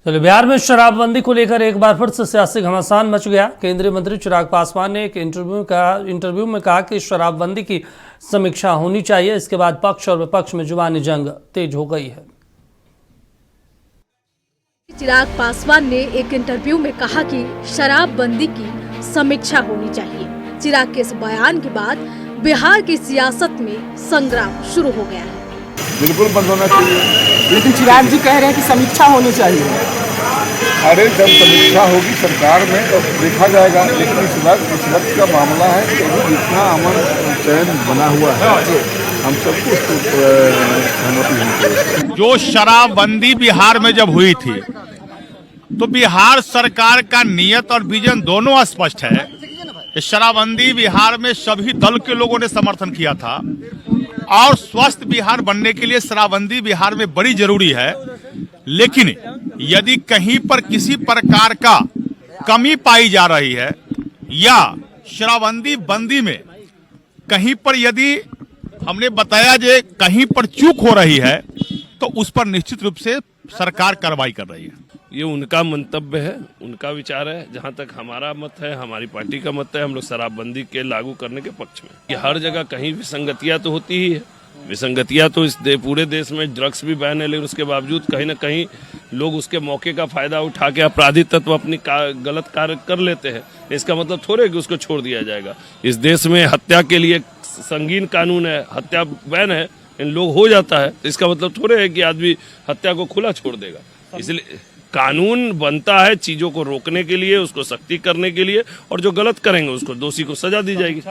चलिए, बिहार में शराबबंदी को लेकर एक बार फिर से सियासी घमासान मच गया। केंद्रीय मंत्री चिराग पासवान ने एक इंटरव्यू में कहा कि शराबबंदी की समीक्षा होनी चाहिए। इसके बाद पक्ष और विपक्ष में जुबानी जंग तेज हो गई है। चिराग पासवान ने एक इंटरव्यू में कहा कि शराबबंदी की समीक्षा होनी चाहिए। चिराग के इस बयान के बाद बिहार की सियासत में संग्राम शुरू हो गया है। बिल्कुल बंद होना चाहिए। लेकिन चिराग जी कह रहे हैं कि समीक्षा होनी चाहिए। अरे जब समीक्षा होगी सरकार में तो देखा जाएगा, लेकिन इस वक्त का मामला है कि अभी जितना अमन चयन बना हुआ है हम सबको सहमति होनी। जो शराबबंदी बिहार में जब हुई थी तो बिहार सरकार का नियत और विजन दोनों स्पष्ट है। शराबबंदी बिहार में सभी दल के लोगों ने समर्थन किया था और स्वस्थ बिहार बनने के लिए शराबबंदी बिहार में बड़ी जरूरी है। लेकिन यदि कहीं पर किसी प्रकार का कमी पाई जा रही है या शराबबंदी में कहीं पर यदि हमने बताया जे कहीं पर चूक हो रही है तो उस पर निश्चित रूप से सरकार कार्रवाई कर रही है। ये उनका मंतव्य है, उनका विचार है। जहां तक हमारा मत है, हमारी पार्टी का मत है, हम लोग शराबबंदी के लागू करने के पक्ष में। ये हर जगह कहीं विसंगतियां तो होती ही है। विसंगतियां तो पूरे देश में ड्रग्स भी बैन है, लेकिन उसके बावजूद कहीं ना कहीं लोग उसके मौके का फायदा उठा के अपराधी तत्व अपनी गलत कार्य कर लेते हैं। इसका मतलब थोड़े कि उसको छोड़ दिया जाएगा। इस देश में हत्या के लिए संगीन कानून है, हत्या बैन है, इन लोग हो जाता है तो इसका मतलब थोड़े है कि आदमी हत्या को खुला छोड़ देगा। इसलिए कानून बनता है चीजों को रोकने के लिए, उसको सख्ती करने के लिए, और जो गलत करेंगे उसको दोषी को सजा दी जाएगी।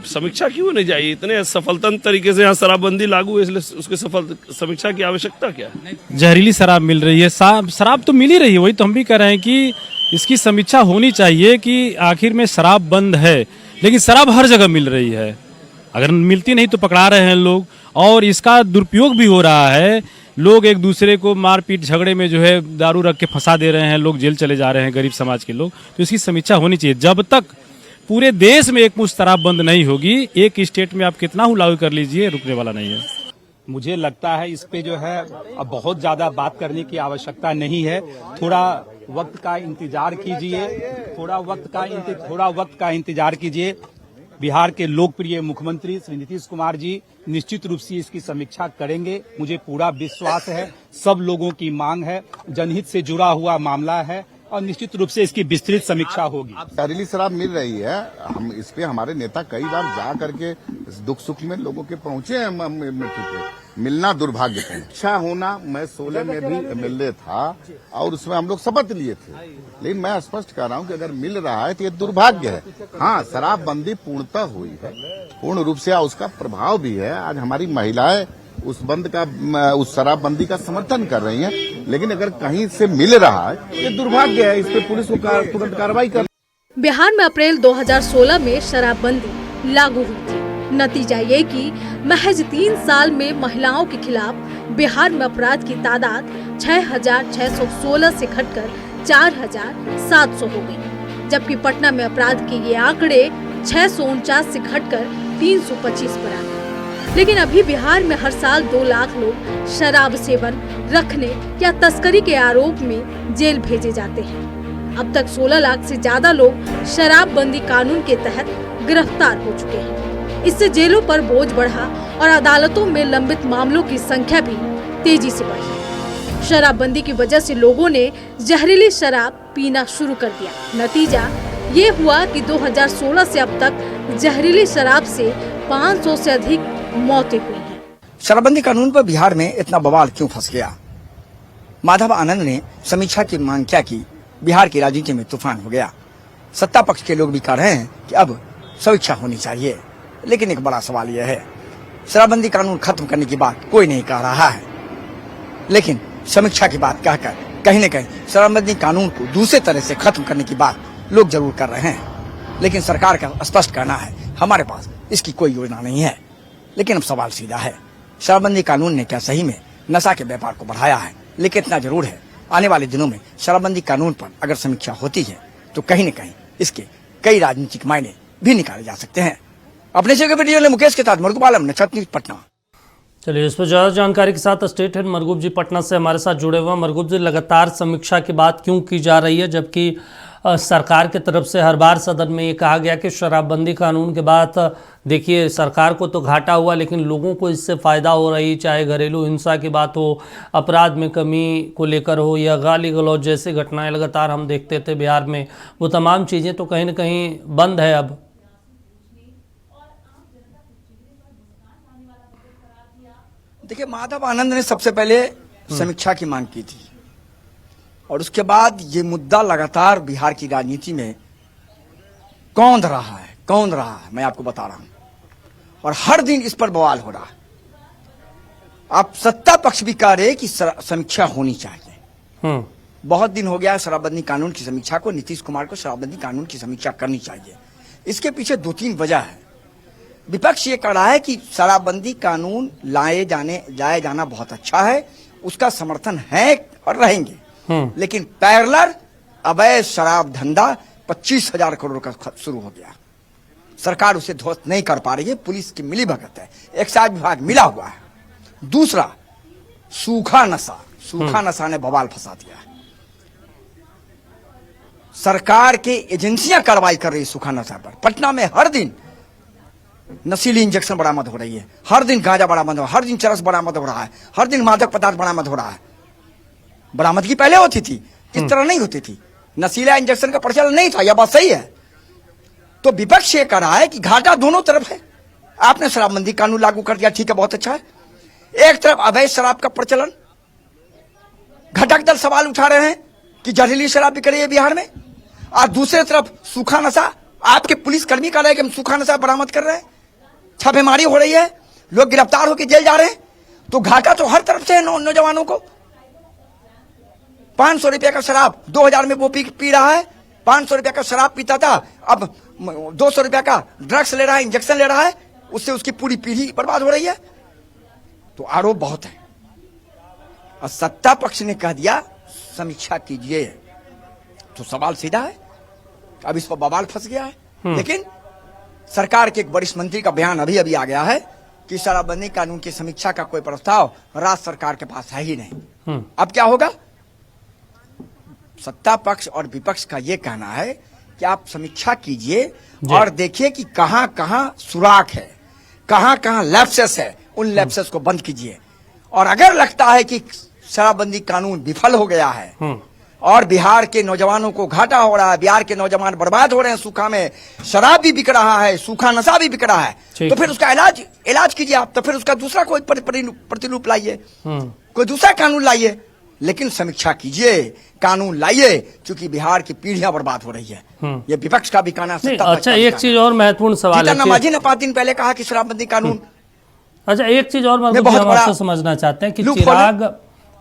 समीक्षा क्यों नहीं जाएगी? इतने सफलतन तरीके से यहाँ शराबबंदी लागू है, इसलिए उसके समीक्षा की आवश्यकता क्या है? जहरीली शराब मिल रही है, शराब तो मिल ही रही है। वही तो हम भी कह रहे हैं कि इसकी समीक्षा होनी चाहिए कि आखिर में शराब बंद है, लेकिन शराब हर जगह मिल रही है। अगर मिलती नहीं तो पकड़ा रहे हैं लोग, और इसका दुरुपयोग भी हो रहा है। लोग एक दूसरे को मारपीट झगड़े में जो है दारू रख के फंसा दे रहे हैं, लोग जेल चले जा रहे हैं, गरीब समाज के लोग। तो इसकी समीक्षा होनी चाहिए। जब तक पूरे देश में एक मुश्त शराब बंद नहीं होगी, एक स्टेट में आप कितना ही लागू कर लीजिए, रुकने वाला नहीं है। मुझे लगता है इस पे जो है अब बहुत ज्यादा बात करने की आवश्यकता नहीं है। थोड़ा वक्त का इंतजार कीजिए, थोड़ा वक्त का इंतजार कीजिए। बिहार के लोकप्रिय मुख्यमंत्री श्री नीतीश कुमार जी निश्चित रूप से इसकी समीक्षा करेंगे। मुझे पूरा विश्वास है, सब लोगों की मांग है, जनहित से जुड़ा हुआ मामला है और निश्चित रूप से इसकी विस्तृत समीक्षा होगी। जहरीली शराब मिल रही है, हम इस पे हमारे नेता कई बार जा करके दुख सुख में लोगों के पहुंचे हैं। मृत्यु पे मिलना दुर्भाग्य है। इच्छा होना, मैं 16 में भी एमएलए था और उसमें हम लोग शपथ लिए थे, लेकिन मैं स्पष्ट कर रहा हूं कि अगर मिल रहा है तो ये दुर्भाग्य है। हाँ, शराबबंदी पूर्णतः हुई है, पूर्ण रूप से उसका प्रभाव भी है। आज हमारी महिलाएं उस शराबबंदी का समर्थन कर रही हैं, लेकिन अगर कहीं से मिल रहा है ये दुर्भाग्य है। इस पे पुलिस को तुरंत कार्रवाई कर। बिहार में अप्रैल 2016 में शराबबंदी लागू हुई थी। नतीजा ये कि महज 3 साल में महिलाओं के खिलाफ बिहार में अपराध की तादाद 6,616 से घटकर 4,700 हो गई, जबकि पटना में अपराध के ये आंकड़े 649 से घटकर 325 पर आ गए। लेकिन अभी बिहार में हर साल 2 लाख लोग शराब सेवन, रखने या तस्करी के आरोप में जेल भेजे जाते हैं। अब तक 16 लाख से ज्यादा लोग शराबबंदी कानून के तहत गिरफ्तार हो चुके हैं। इससे जेलों पर बोझ बढ़ा और अदालतों में लंबित मामलों की संख्या भी तेजी से बढ़ी। शराबबंदी की वजह से लोगों ने जहरीली शराब पीना शुरू कर दिया। नतीजा ये हुआ कि 2016 से अब तक जहरीली शराब से 500 से अधिक मौतें हुई हैं। शराबबंदी कानून पर बिहार में इतना बवाल क्यों फंस गया? माधव आनंद ने समीक्षा की मांग क्या की? बिहार की राजनीति में तूफान हो गया। सत्ता पक्ष के लोग भी कह रहे हैं कि अब समीक्षा होनी चाहिए, लेकिन एक बड़ा सवाल यह है, शराबबंदी कानून खत्म करने की बात कोई नहीं कह रहा है, लेकिन समीक्षा की बात कहकर कहीं न कहीं शराबबंदी कानून को दूसरे तरह से खत्म करने की बात लोग जरूर कर रहे हैं। लेकिन सरकार का स्पष्ट कहना है, हमारे पास इसकी कोई योजना नहीं है। लेकिन अब सवाल सीधा है, शराबबंदी कानून ने क्या सही में नशा के व्यापार को बढ़ाया है? लेकिन इतना जरूर है, आने वाले दिनों में शराबबंदी कानून पर अगर समीक्षा होती है तो कहीं न कहीं इसके कई राजनीतिक मायने भी निकाले जा सकते हैं। अपने से वीडियो ने मुकेश के साथ मरुगोपाल, पटना। चलिए, इस पर ज़्यादा जानकारी के साथ स्टेट हेड मरगूब जी पटना से हमारे साथ जुड़े हुए हैं। मरगूब जी, लगातार समीक्षा की बात क्यों की जा रही है, जबकि सरकार की तरफ से हर बार सदन में ये कहा गया कि शराबबंदी कानून के बाद देखिए सरकार को तो घाटा हुआ, लेकिन लोगों को इससे फ़ायदा हो रही, चाहे घरेलू हिंसा की बात हो, अपराध में कमी को लेकर हो, या गाली गलौज जैसी घटनाएं लगातार हम देखते थे बिहार में, वो तमाम चीज़ें तो कहीं ना कहीं बंद है अब। देखिए, माधव आनंद ने सबसे पहले समीक्षा की मांग की थी और उसके बाद ये मुद्दा लगातार बिहार की राजनीति में कौंध रहा है, मैं आपको बता रहा हूं, और हर दिन इस पर बवाल हो रहा है। आप सत्ता पक्ष भी कह रहे कि समीक्षा होनी चाहिए। बहुत दिन हो गया है शराबबंदी कानून की समीक्षा को, नीतीश कुमार को शराबबंदी कानून की समीक्षा करनी चाहिए। इसके पीछे 2-3 वजह है। विपक्ष ये कह रहा है कि शराबबंदी कानून लाए जाना बहुत अच्छा है, उसका समर्थन है और रहेंगे, लेकिन पैरेलल अवैध शराब धंधा 25,000 करोड़ का शुरू हो गया। सरकार उसे ध्वस्त नहीं कर पा रही है, पुलिस की मिलीभगत है, एक्साइज विभाग मिला हुआ है। दूसरा, सूखा नशा ने बवाल फंसा दिया। सरकार के एजेंसियां कार्रवाई कर रही है सूखा नशा पर। पटना में हर दिन नशीली इंजेक्शन बरामद हो रही है, हर दिन गांजा बरामद हो रहा है, हर दिन चरस बरामद हो रहा है, हर दिन मादक पदार्थ बरामद हो रहा है। बरामदगी पहले होती थी, इस तरह नहीं होती थी, नशीला इंजेक्शन का प्रचलन नहीं था, यह बात सही है। तो विपक्ष ये कह रहा है कि घाटा दोनों तरफ है। आपने शराबबंदी कानून लागू कर दिया, ठीक है, बहुत अच्छा है। एक तरफ अवैध शराब का प्रचलन, घटक दल सवाल उठा रहे हैं कि जहरीली शराब बिक रही है बिहार में, और दूसरी तरफ सूखा नशा। आपके पुलिसकर्मी कह रहे हैं कि हम सूखा नशा बरामद कर रहे हैं, छापेमारी हो रही है, लोग गिरफ्तार होकर जेल जा रहे हैं। तो घाटा तो हर तरफ से है नौजवानों को। 500 रुपए का शराब 2000 में वो पी रहा है, 500 रुपए का शराब पीता था, अब 200 रुपए का ड्रग्स ले रहा है, इंजेक्शन ले रहा है, उससे उसकी पूरी पीढ़ी बर्बाद हो रही है। तो आरोप बहुत है, और सत्ता पक्ष ने कह दिया समीक्षा कीजिए, तो सवाल सीधा है, अब इस पर बवाल फंस गया है। लेकिन सरकार के एक वरिष्ठ मंत्री का बयान अभी आ गया है कि शराबबंदी कानून की समीक्षा का कोई प्रस्ताव राज्य सरकार के पास है ही नहीं। अब क्या होगा? सत्ता पक्ष और विपक्ष का यह कहना है कि आप समीक्षा कीजिए और देखिए कि कहां कहां सुराख है, कहां कहां लैप्सेस है, उन लैप्सेस को बंद कीजिए। और अगर लगता है कि शराबबंदी कानून विफल हो गया है और बिहार के नौजवानों को घाटा हो रहा है, बिहार के नौजवान बर्बाद हो रहे हैं, सूखा में शराब भी बिक रहा है, सूखा नशा भी बिक रहा है, तो फिर उसका इलाज कीजिए आप। तो फिर उसका दूसरा कोई प्रतिरूप लाइए, कोई दूसरा कानून लाइए, लेकिन समीक्षा कीजिए, कानून लाइए, क्योंकि बिहार की पीढ़ियां बर्बाद हो रही है। ये विपक्ष का भी कहना। अच्छा, एक चीज और महत्वपूर्ण सवाल है, नमाजी ने 5 दिन पहले कहा कि शराबबंदी कानून। अच्छा, एक चीज और हम आपसे समझना चाहते हैं कि चिराग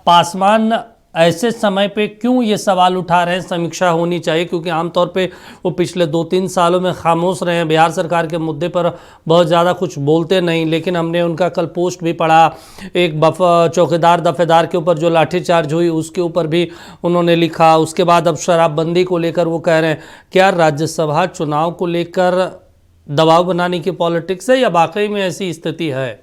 पासवान ऐसे समय पे क्यों ये सवाल उठा रहे हैं समीक्षा होनी चाहिए, क्योंकि आमतौर पे वो पिछले 2-3 सालों में खामोश रहे हैं, बिहार सरकार के मुद्दे पर बहुत ज़्यादा कुछ बोलते नहीं। लेकिन हमने उनका कल पोस्ट भी पढ़ा, एक चौकीदार दफेदार के ऊपर जो लाठीचार्ज हुई उसके ऊपर भी उन्होंने लिखा। उसके बाद अब शराबबंदी को लेकर वो कह रहे हैं, क्या राज्यसभा चुनाव को लेकर दबाव बनाने की पॉलिटिक्स है या वाकई में ऐसी स्थिति है?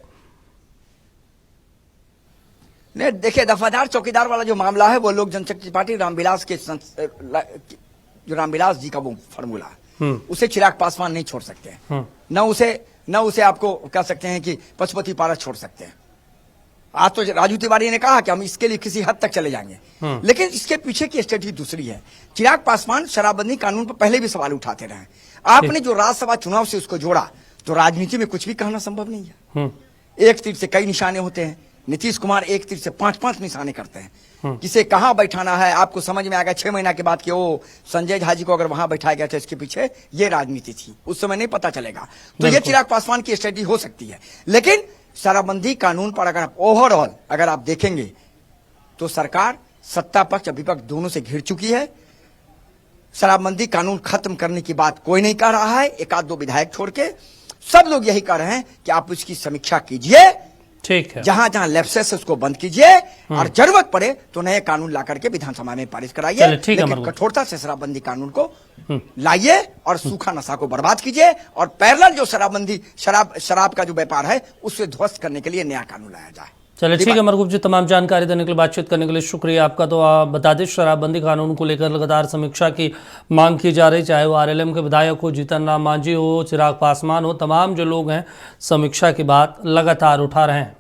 नहीं, देखिए, दफादार चौकीदार वाला जो मामला है वो लोक जनशक्ति पार्टी रामविलास के जो रामविलास जी का वो फॉर्मूला है, उसे चिराग पासवान नहीं छोड़ सकते हैं। न उसे आपको कह सकते हैं कि पशुपति पारस छोड़ सकते हैं। आज तो राजू तिवारी ने कहा कि हम इसके लिए किसी हद तक चले जाएंगे, लेकिन इसके पीछे की स्ट्रेटजी दूसरी है। चिराग पासवान शराबबंदी कानून पर पहले भी सवाल उठाते रहे। आपने जो राज्यसभा चुनाव से उसको जोड़ा, तो राजनीति में कुछ भी कहना संभव नहीं है। एक तीर से कई निशाने होते हैं। नीतीश कुमार एक तीर से 5-5 निशाने करते हैं। किसे कहां बैठाना है आपको समझ में आएगा 6 महीना के बाद कि ओ संजय झा जी को अगर वहां बैठाया गया था, इसके पीछे ये राजनीति थी, उस समय नहीं पता चलेगा। तो ये चिराग पासवान की स्ट्रेटजी हो सकती है। लेकिन शराबबंदी कानून पर अगर आप ओवरऑल अगर आप देखेंगे तो सरकार सत्ता पक्ष और विपक्ष दोनों से घिर चुकी है। शराबबंदी कानून खत्म करने की बात कोई नहीं कह रहा है, 1-2 विधायक छोड़ के। सब लोग यही कह रहे हैं कि आप इसकी समीक्षा कीजिए ठीक है। जहां जहां लैप्सेस है उसको बंद कीजिए और जरूरत पड़े तो नए कानून ला करके विधानसभा में पारित कराइए, चलिए, ठीक है, लेकिन मरगुट। कठोरता से शराबबंदी कानून को लाइए और सूखा नशा को बर्बाद कीजिए और पैरेलल जो शराब का जो व्यापार है उससे ध्वस्त करने के लिए नया कानून लाया जाए। चलिए ठीक है मरगूब जी, तमाम जानकारी देने के लिए, बातचीत करने के लिए शुक्रिया आपका। तो आप बता दें, शराबबंदी कानून को लेकर लगातार समीक्षा की मांग की जा रही, चाहे वो आरएलएम के विधायक हो, जीतन राम मांझी हो, चिराग पासवान हो, तमाम जो लोग हैं समीक्षा की बात लगातार उठा रहे हैं।